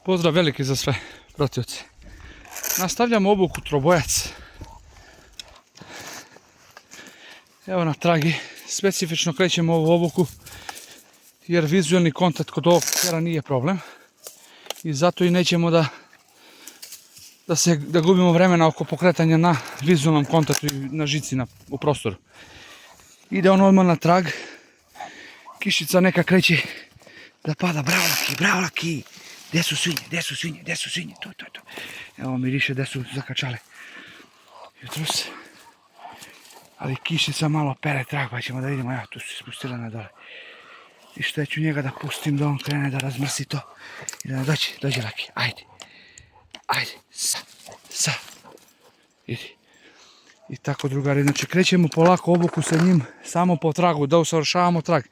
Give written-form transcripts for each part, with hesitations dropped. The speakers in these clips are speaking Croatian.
Pozdrav veliki za sve pratioce. Nastavljamo obuku trobojac. Evo na tragi. Specifično krećemo ovu obuku jer vizualni kontakt kod ovog kera nije problem. I zato i nećemo da gubimo vremena oko pokretanja na vizualnom kontaktu i na žici u prostoru. Ide on odmah na trag. Kišica neka kreće da pada. Bravo Laki. Gdje su svinje? Tu. Evo miriše gdje su zakačale jutros. Ali kišica malo pere trag, pa ćemo da vidimo. Evo, tu se spustila na dole. I što ću njega da pustim da on krene da razmrsi to. I da dođe Laki. Ajde. Sa. Idi. I tako drugari. Znači krećemo polako obuku sa njim samo po tragu, da usavršavamo trag.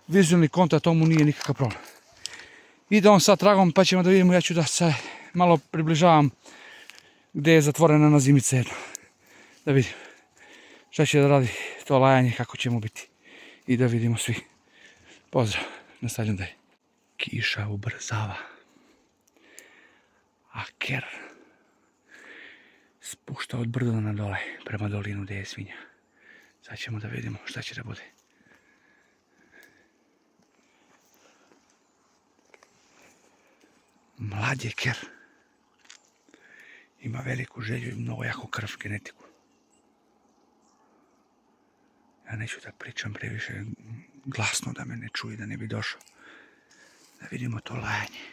Vizualni kontakt tomu nije nikakav problem. Ide on sa tragom pa ćemo da vidimo, ja ću da se malo približavam gdje je zatvorena na zimica jedno. Da vidim šta će da radi to lajanje, kako ćemo biti. I da vidimo svi. Pozdrav, nastavljam dalje. Kiša ubrzava. A ker spušta od brda na dole, prema dolinu gdje je svinja. Sad ćemo da vidimo šta će da bude. Mlad je ker. Ima veliku želju i mnogo jaku krv, genetiku. Ja neću da pričam previše glasno da me ne čuje, da ne bi došao. Da vidimo to lajanje.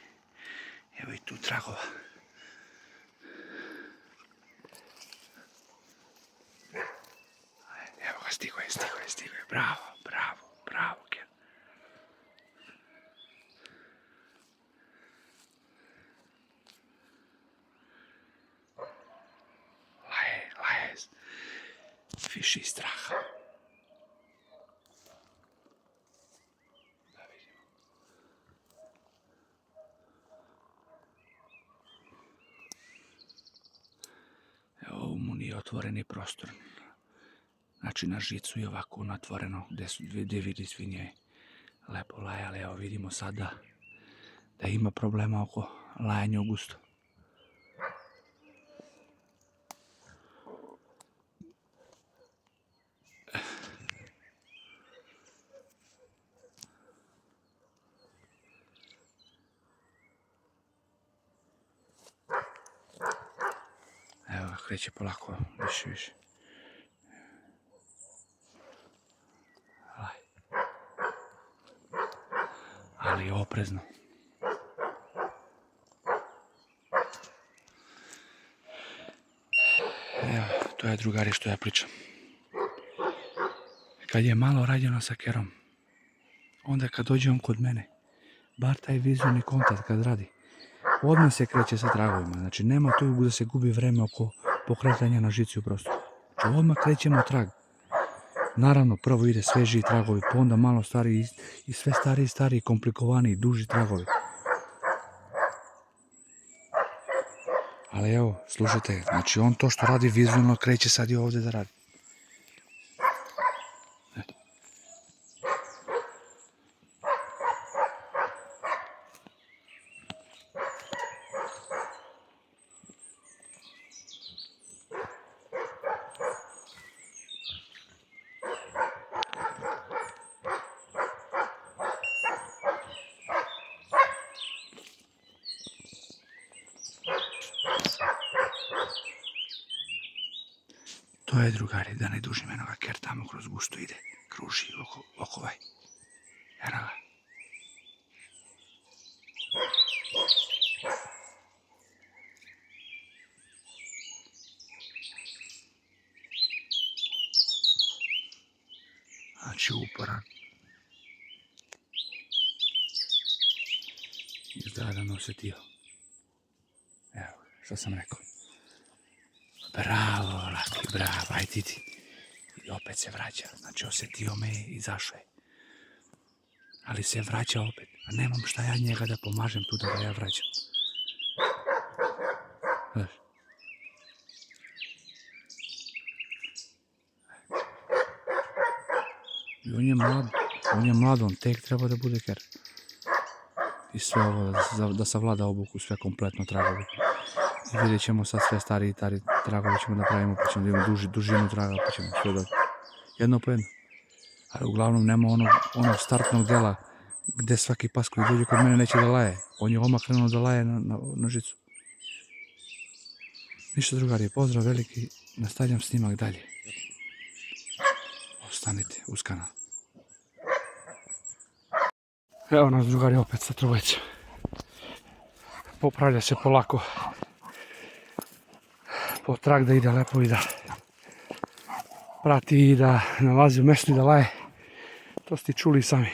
Evo i tu tragova. Evo ga, stigo je. Bravo, ker. Laje. Fiši iz straha. Da vidimo. Evo, ovo mu nije otvoreni prostor. Znači na žicu je ovako natvoreno gdje vidi svinje. Lepo laje, ali evo vidimo sada da ima problema oko lajanja u gusto. Evo ga, kreće polako, više. Ali oprezno. Evo, to je drugari što ja pričam. Kad je malo rađeno sa kerom, onda kad dođe on kod mene, bar taj vizualni kontakt kad radi, odmah se kreće sa tragovima. Znači nema tu da se gubi vreme oko pokretanja na žici u prostoru. Znači odmah krećemo trag. Naravno, prvo ide svežiji tragovi, pa onda malo stariji i sve stariji, komplikovaniji, duži tragovi. Ali evo, slušajte, znači on to što radi vizualno kreće sad i ovdje da radi. Eto. To je drugari, da ne dužim enoga, ker tamo kroz gusto ide, kruži oko ovaj. Eno ga. Znači uporan. Izgleda da me osjetio. Evo, što sam rekao. Bravo, Laki, bravo, ajde idi. I opet se vraća, znači osjetio me i izašao je. Ali se vraća opet, a nemam šta ja njega da pomažem tu da ga ja vraćam. Znaš. I on je mlad, on tek treba da bude ker. i sve ovo da savlada obuku, sve kompletno tragovi. I vidjet ćemo sad sve stariji tragovi ćemo da pravimo, pa ćemo da imamo dužinu traga, pa ćemo sve da jedno po jedno. Ali uglavnom nema onog startnog dela gdje svaki pas koji dođe kod mene neće da laje. On je odmah krenuo da laje na žicu. Ništa drugari, pozdrav veliki, nastavljam snimak dalje. Ostanite uz kanal. Evo nas drugari opet sa trobojicom. Popravlja se polako. Po trak da ide lepo i da prati i da nalazi u mjestu i da laje. To ste čuli sami.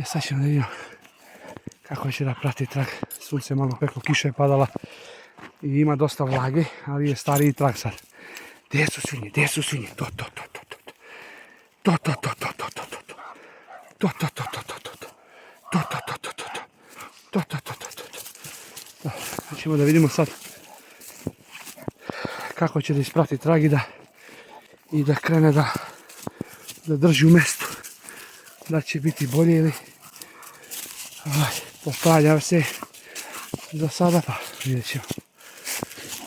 Sad ćemo da vidimo kako će da prati trak. Sunce je malo peklo, kiša je padala i ima dosta vlage, ali je stariji trak sad. Gdje su svinje? Gdje su svinje? To. Ćemo da vidimo sad kako će da isprati trag i da krene da drži u mjestu. Da će biti bolje ili popravlja se za sada, pa vidjet ćemo.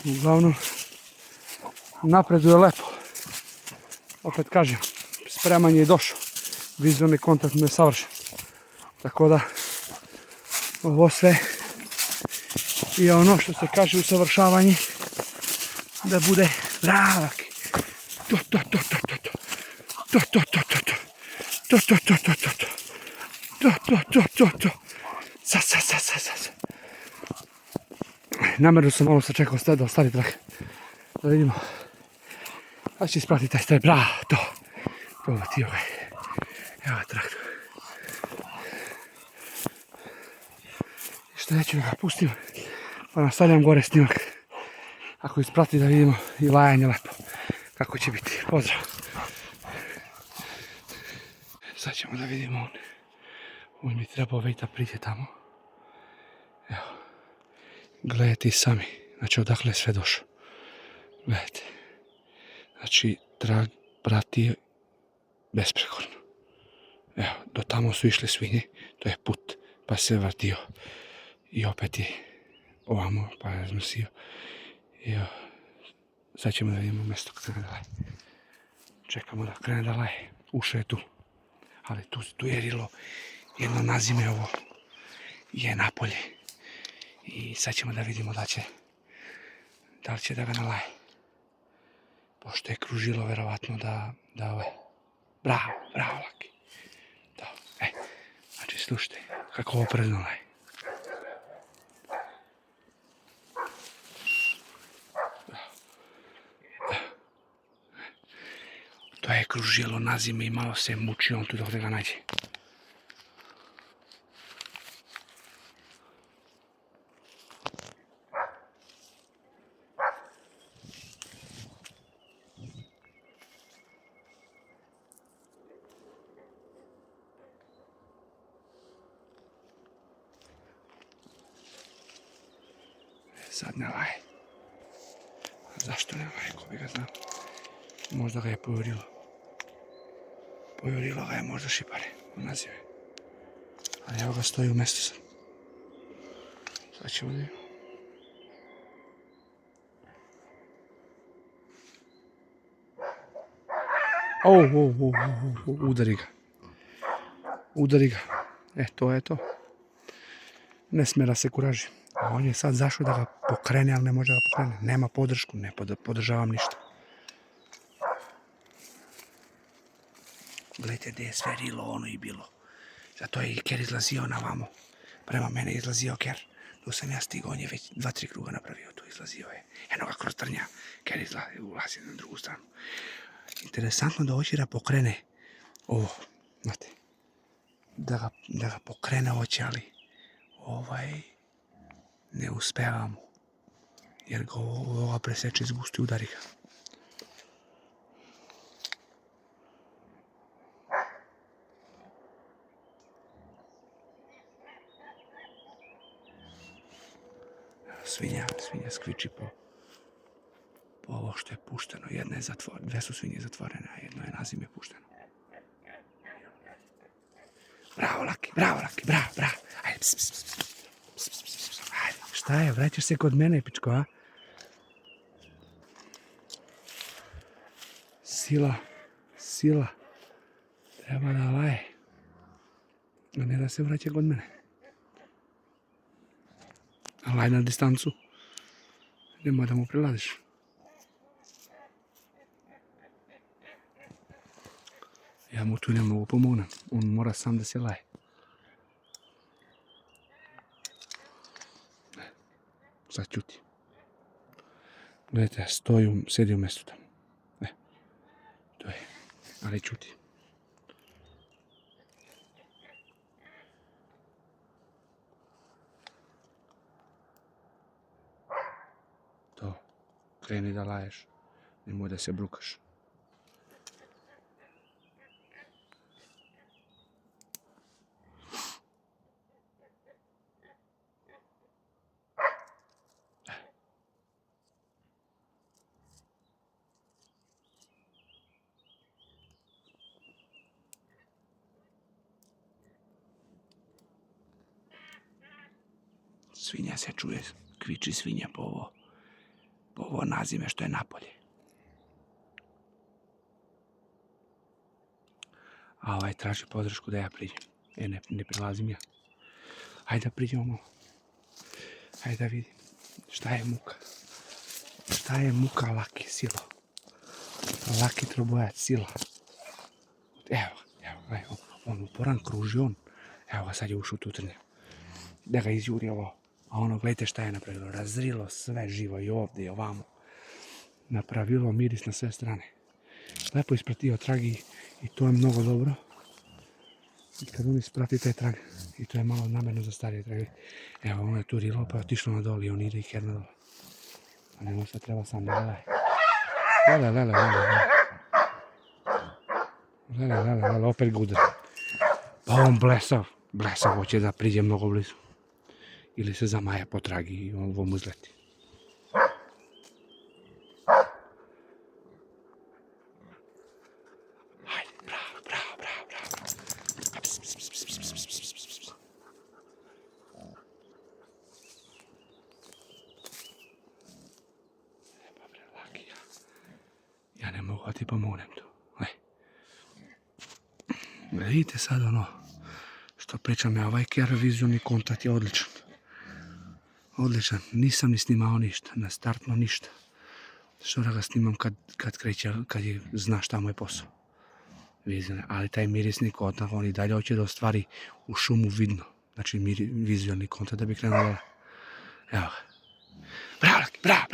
Uglavnom napreduje lepo. Opet kažem, spremanje je došao. Vizualni kontakt mu je savršen. Tako da ovo sve i ono što se kaže usavršavanje da bude bravaki. Namjerno sam malo sačekao da ostali trak. Da vidimo. Da će isprati taj straj. Bravo, to. Evo ti ovaj. Evo traktor. I što neću da ga pustim. Pa nastavljam gore snimak. Ako isprati da vidimo i lajanje lepo. Kako će biti. Pozdrav. Sad ćemo da vidimo. On mi trebao već da priđe tamo. Evo. Gledajte i sami. Znači odakle je sve došlo. Gledajte. Znači trag prati besprekorno. Evo, do tamo su išle svinje. To je put. Pa se vratio. I opet je ovamo pa je raznosio. I evo. Sad ćemo da vidimo mjesto krene da laje. Čekamo da krene da laje. Ušao je tu. Ali tu je rilo. Jedno nazime ovo je napolje. I sad ćemo da vidimo da li će da ga nalaje. Pošto je kružilo verovatno da ove. Bravo Laki. Da, znači slušajte kako ovo predno laje. To je kružilo na zime i malo se muči on tu dok da ga nađe. Sad ne laje. Zašto ne laje, ko bi ga znao? Možda ga je pojurilo. Pojurilo ga je možda šipare u nazive. Ali evo ga stoji u mjestu sad. Sad ćemo da vidimo. Udari ga. Udari ga. To je to. Ne smjera se kuraži. A on je sad zašao da ga pokrene, ali ne može da ga pokrene. Nema podršku, ne podržavam ništa. Gledajte gdje je sve rilo, ono i bilo. Zato je i ker izlazio na vamo. Prema mene je izlazio ker. Tu sam ja stigao, on je već 2-3 kruga napravio, tu izlazio je. Eno ga kroz trnja, ker ulazi na drugu stranu. Interesantno da hoće da pokrene ovo, znate. Da ga pokrene hoće, ali ne uspeva mu. Jer ga ova preseče izgusti, udari ga. Svinja skviči po ovo što je pušteno. Jedna je zatvorena, dve su svinje zatvorene, a jedno je nazime pušteno. Bravo, Laki, bravo, Laki, bravo, bravo. Ajde, ps, ps, ps, ps, ps, ps, ps, ps. Ajde, šta je, vraćaš se kod mene, pičko, a? Sila, sila. Treba da laje. A ne da se vraća kod mene. A laj na distancu. Nemoj da mu prilaziš. Ja mu tu ne mogu pomognem. On mora sam da se laje. Sad čuti. Gledajte, sedi u mjestu tamo. To je. Ali čuti. To. Kreni da laješ. Nemoj da se brukaš. Svinja se čuje, kviči svinja po ovo nazime što je napolje. A ovaj traži podršku da ja priđem. Ne prilazim ja. Hajde da priđemo malo. Hajde da vidim. Šta je muka? Šta je muka Laki sila? Laki trobojac sila. Evo, on uporan kruži on. Evo ga, sad je ušao tu trnje. Da ga izjuri ovo. A ono, gledajte šta je napravilo. Razrilo sve živo i ovdje i ovamo. Napravilo miris na sve strane. Lepo ispratio trag i to je mnogo dobro. I kad on isprati taj trag, i to je malo namjerno za starije trage. Evo, ono je tu rilo pa je otišlo na dol i on ide i ker na dol. A nema sad treba sam da gledaj. Lele, opet ga udri. Pa on blesav hoće da priđe mnogo blizu. Ili se zamaja po tragi i ovo mu izleti. Hajde, bravo. Epa bre, Laki, ja ne mogu da ti pomognem tu. Vidite sad ono što pričam ja, ovaj Care vizualni kontakt je odličan. Odličan, nisam ni snimao ništa, na startno ništa. Što da ga snimam kad kreće, kad zna šta mu je posao. Vizualni, ali taj mirisni kontakt, on i dalje hoće da ostvari u šumu vidno. Znači vizualni kontakt da bi krenuo dole. Evo ga. Bravo, Laki, bravo.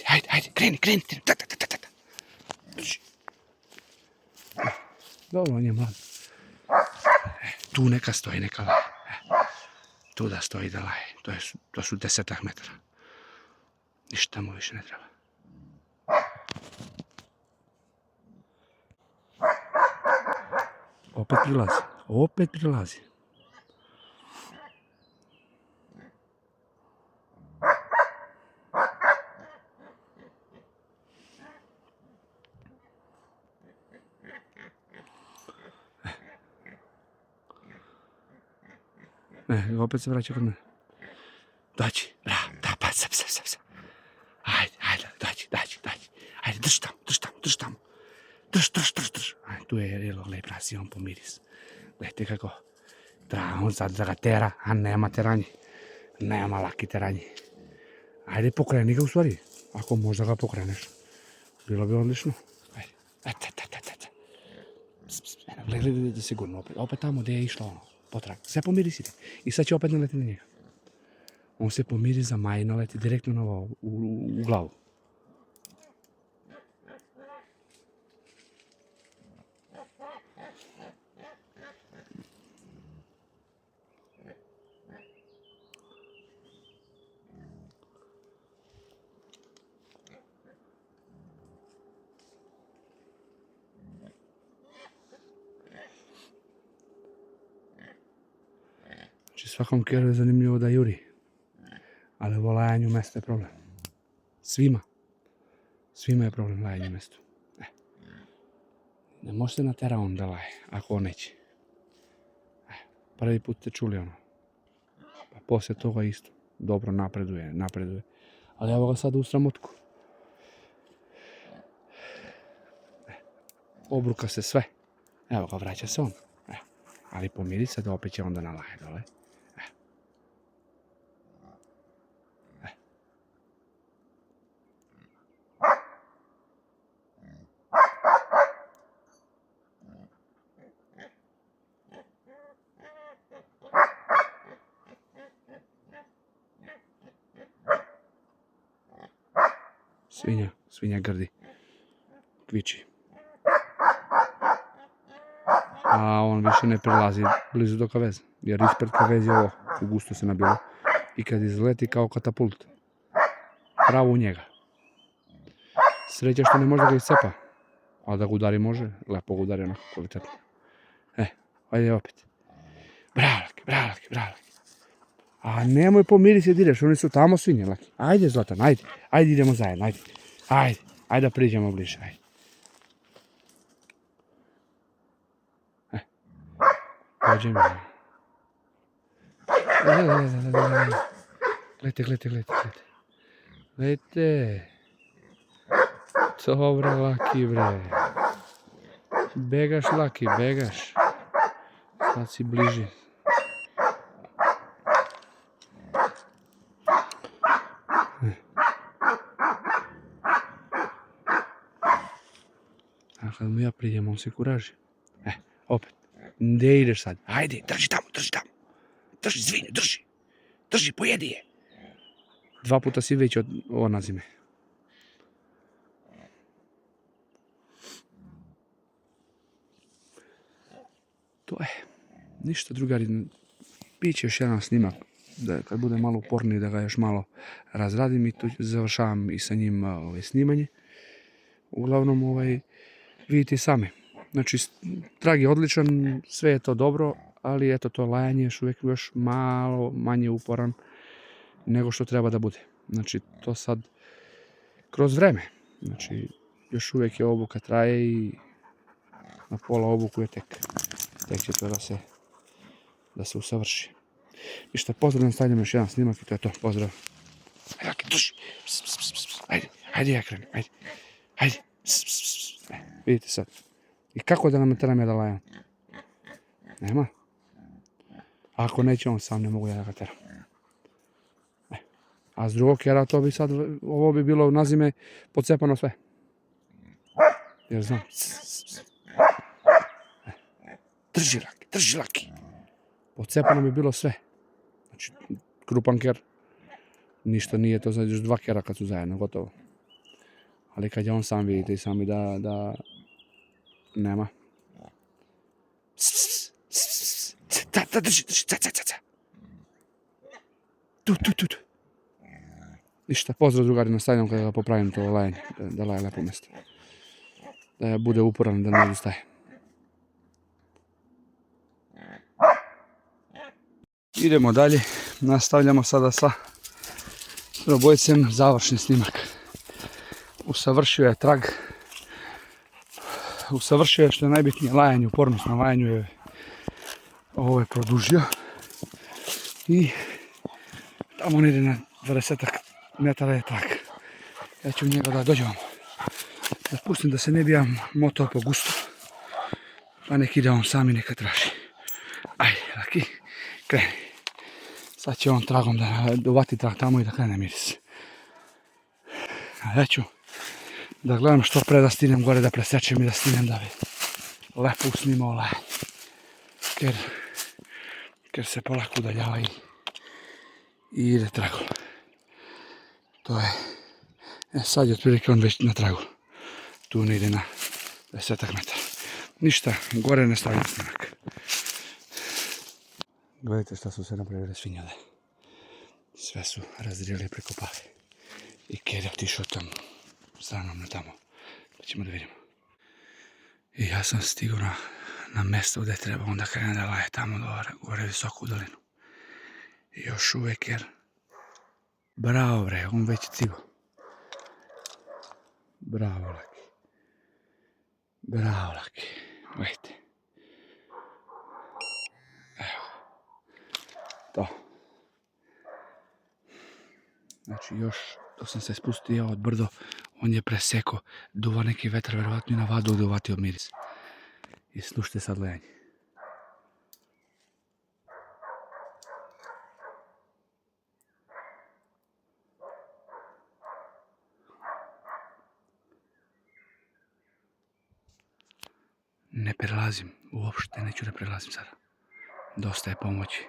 Hajde, kreni. Dobro, on je mlad. Tu neka stoji, neka laje. Tu da stoji da laje. To su 10 metara. Ništa mu više ne treba. Opet prilazi. Opet se vraća kod mene. Dođi, bravo, da, pa, sam. Ajde, dođi. Ajde, drž tamo. Drž. Ajde, tu je rilo, gledaj, prasi on po miris. Gledajte kako. Da, on sad da ga tera, a nema teranje. Nema Laki teranje. Ajde, pokreni ga u stvari. Ako možda ga pokreneš. Bilo bi odlično. Ajde, gledaj, sigurno, opet tamo gdje je išlo ono. Potrag. Sve pomirisite. I sad će opet naleti na njega. On se pomiri za maj i naleti direktno na ovo, u glavu. Znači svakom keru je zanimljivo da juri. Ali ovo lajanje u mjestu je problem. Svima je problem lajanje u mjestu. Ne može se natera on da laje, ako on neće. Prvi put ste čuli ono. Pa poslije toga isto. Dobro napreduje. Ali evo ga sad u sramotku. Obruka se sve. Evo ga, vraća se on. Ali pomiri se da opet će onda na laje dole. Svinja grdi. Kviči. A on više ne prilazi blizu do kaveza. Jer ispred kaveza je ovo. U gusto se nabilo. I kad izleti kao katapult. Pravo u njega. Sreća što ne može da ga iscepa. A da ga udari može. Lepo ga udari onako kvalitetno. Ajde opet. Bravo, Laki. A nemoj pomiri se direš, oni su tamo svinje, Laki. Ajde, Zlatan, ajde. Ajde, idemo zajedno, ajde. Ajde da priđemo bliže, ajde. Pođe mi. Lete. Dobro, Laki, bre. Begaš, Laki, begaš. Sad si bliži. A kad mu ja priđem, on se kuraži. Opet. Gdje ideš sad? Ajde, drži tamo. Drži zvinu, drži. Drži, pojedi je. 2 puta si već od nazime. To je. Ništa, drugari. Biće još jedan snimak. Da kad bude malo uporniji da ga još malo razradim i tu završavam i sa njim snimanje. Uglavnom vidite sami. Znači, trag je odličan, sve je to dobro, ali eto to lajanje još uvijek još malo manje uporan nego što treba da bude. Znači, to sad kroz vreme. Znači, još uvijek je obuka traje i na pola obuku je tek će to da se usavrši. Ništa, pozdravljam, stavljam još jedan snimak i to je to, pozdrav. Ajde, drži, ajde ja krenem, ajde, vidite sad. I kako da nam je teram ja da lajam? Nema. Ako neće on sam, ne mogu ja da ga teram. A s drugog kjera to bi sad, ovo bi bilo nazime pocepano sve. Jer znam. Drži Laki. Pocepano bi bilo sve. Znači, krupan ker. Ništa nije to, znači još 2 kera kad su zajedno, gotovo. Ali kad je on sam, vidite i sami da nema. Drži. Tu. Ništa, pozdrav drugari, nastavljam kada ga popravim to lajanje, da laje lepo mjesto. Da bude uporan, da ne odustaje. Idemo dalje, nastavljamo sada sa robojcem završni snimak. Usavršio je trag. Usavršio je što je najbitnije lajanje, upornost na lajanju je ovo je produžio. I tamo on ide na 20 metara je trag. Ja ću u njega da dođem. Da pustim da se ne bi ja motao po gustu. Pa nek ide on sami neka traži. Ajde, Laki, kreni. Sad će on tragom da uvati trag tamo i da krene miris. A ja ću da gledam što pre da stinem gore da presečem i da stinem da bi lepo usnimao lajanje. Ker se polako udaljava i ide tragom. To je. Sad je otprilike on već na tragu. Tu ne ide na 10 metara. Ništa, gore ne stavljam snimak. Gledajte šta su se napravile svinjade. Sve su razdrijeli i prekopali. I Ker je otišao tamo, stranom na tamo. Pa ćemo da vidimo. I ja sam stigao na mjesto gdje treba onda krene da laje tamo gore visoko u dolinu. I još uvijek Ker. Bravo bre, on već stigao. Bravo Laki. Bravo Laki. Gledajte. Evo. to. Znači još, dok sam se spustio od brdo, on je preseko, duva neki vetar, verovatno i na vadu ovdje uvatio miris. I slušajte sad lejanje. Ne prelazim, uopšte neću da prelazim sada. Dosta je pomoći.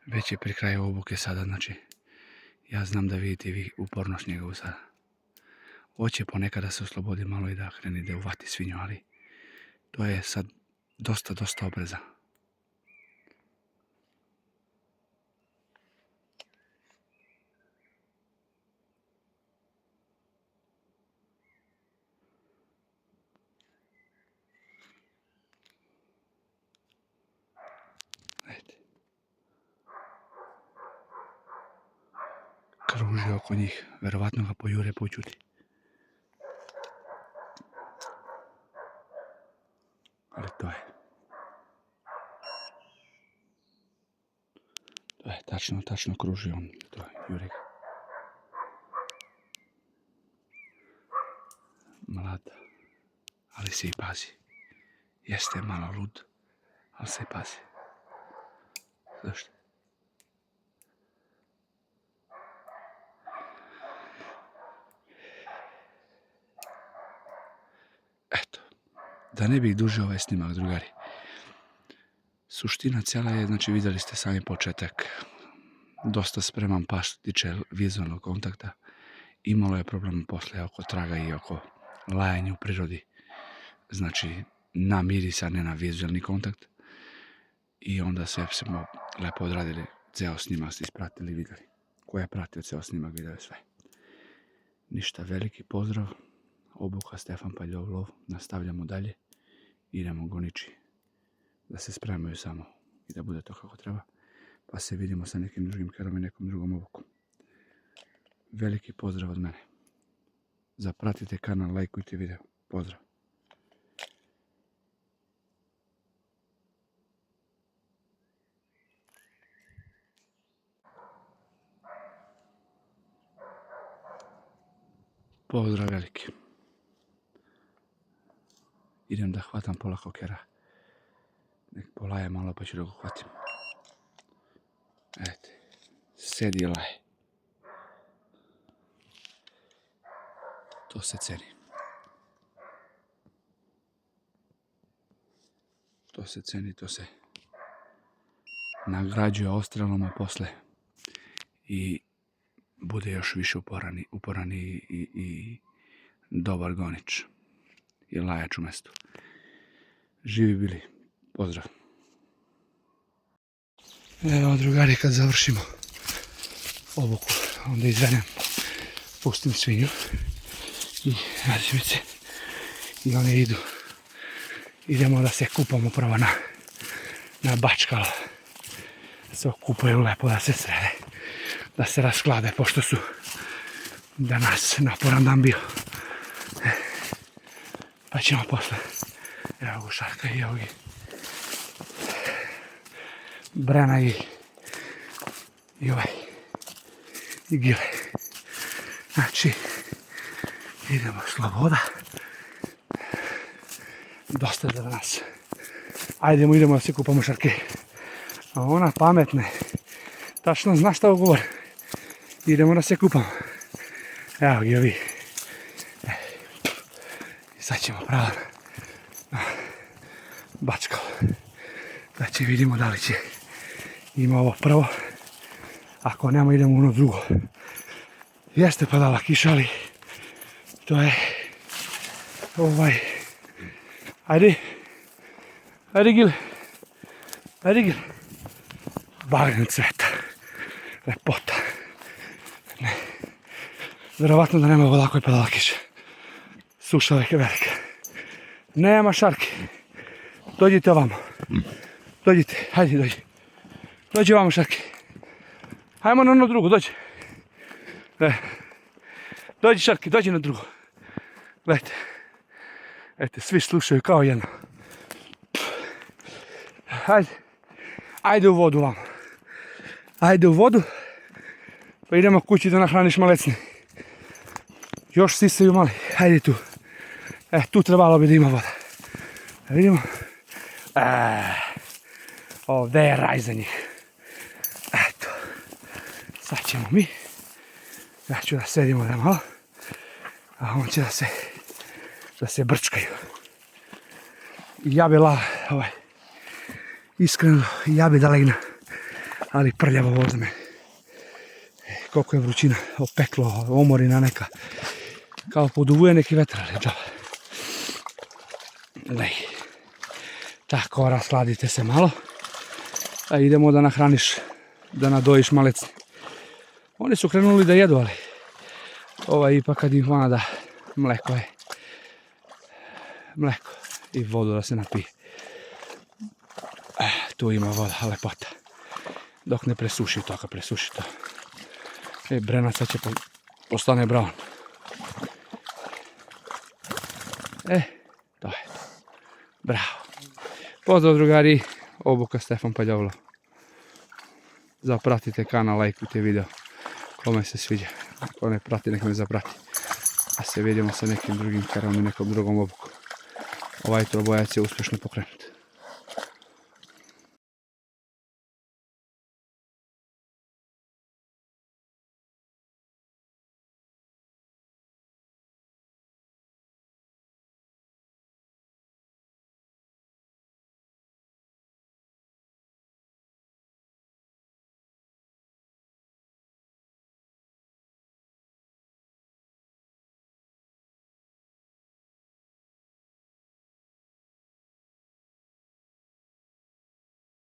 Već je pri kraju obuke sada, znači ja znam da vidite vi upornost njegovu sada. Hoće ponekad da se oslobodi malo i da kreni da uvati svinju, ali to je sad dosta opreza. Kruži oko njih, verovatno ga pojure počuti. Ali to je. To je, tačno kruži on, to je, jure ga. Mlad, ali se i pazi. Jeste malo lud, ali se i pazi. Zašto? Eto, da ne bih dužio ovaj snimak, drugari. Suština cijela je, znači vidjeli ste sami početak. Dosta spreman pas što tiče vizualnog kontakta. Imalo je problem poslije oko traga i oko lajanja u prirodi. Znači na miris, a ne na vizualni kontakt. I onda sve smo lepo odradili. Ceo snimak ste ispratili, vidjeli. Ko je pratio ceo snimak, vidio je sve. Ništa, veliki pozdrav. Obuka Stefan Paljov lov. Nastavljamo dalje. Idemo goniči. Da se spremaju samo i da bude to kako treba. Pa se vidimo sa nekim drugim kerom i nekom drugom obukom. Veliki pozdrav od mene. Zapratite kanal, lajkujte video. Pozdrav. Pozdrav veliki. Idem da hvatam polako kera. Nek polaje malo pa ću da ga hvatim. Eto, sedi i laje. To se ceni. To se ceni, to se nagrađuje ostrelom, a posle i bude još više uporan i dobar gonič i lajač u mestu. Živi bili, pozdrav. Evo drugari, kad završimo obuku, onda izvenem, pustim svinju i razimice i one idu. Idemo da se kupamo prvo na bačkalo. Da se okupaju lepo, da se srede, da se rasklade, pošto su danas naporan dan bio. Pa ćemo posle. Evo ga Šarka i evo ga Brena i ovaj i Gile. Znači, idemo sloboda. Dosta za nas. Ajdemo, idemo da se kupamo Šarke. A ona pametne. Tačno zna šta govor. Idemo da se kupamo. Evo ga vi. I sad ćemo pravo na bačko. Znači vidimo da li će ima ovo prvo. Ako nema idemo u ono drugo. Jeste padala kiša, ali to je Ajde Gile. Ajde Gile. Bagren cveta. Lepota. Ne. Verovatno da nema ovako je padala kiša. Suša je velika. Nema Šarki. Dođite ovamo. Dođite, hajde dođi. Dođi ovamo Šarki. Hajmo na ono drugo, dođi. Dođi Šarki, dođi na drugo. Gledajte. Eto, svi slušaju kao jedno. Hajde. Ajde u vodu vamo. Ajde u vodu, pa idemo kući da nahraniš malecne. Još sisaju mali, ajde tu. Tu trebalo bi da ima voda. Da vidimo. Ovdje je raj za njih. Eto. Sad ćemo mi. Ja ću da sedim ovdje malo. A on će da se brčkaju. I ja bi iskreno, ja bi da legna. Ali prljavo ovo za mene. Koliko je vrućina, opeklo, omorina neka. Kao poduvuje neki vetar, ali džava. Tako, rasladite se malo. A idemo da nahraniš, da nadojiš malecne. Oni su krenuli da jedu, ali ipak kad im da mleko je. Mleko i vodu da se napije. Tu ima voda, lepota. Dok ne presuši to, ako presuši to. Brenac sad će postane brown. To je to. Bravo. Pozdrav drugari, obuka Stefan Paljovlo. Zapratite kanal, lajkujte video. Kome se sviđa. Ko ne prati, nek me zaprati. A se vidimo sa nekim drugim karom i nekom drugom obukom. Ovaj trobojac je uspješno pokrenut.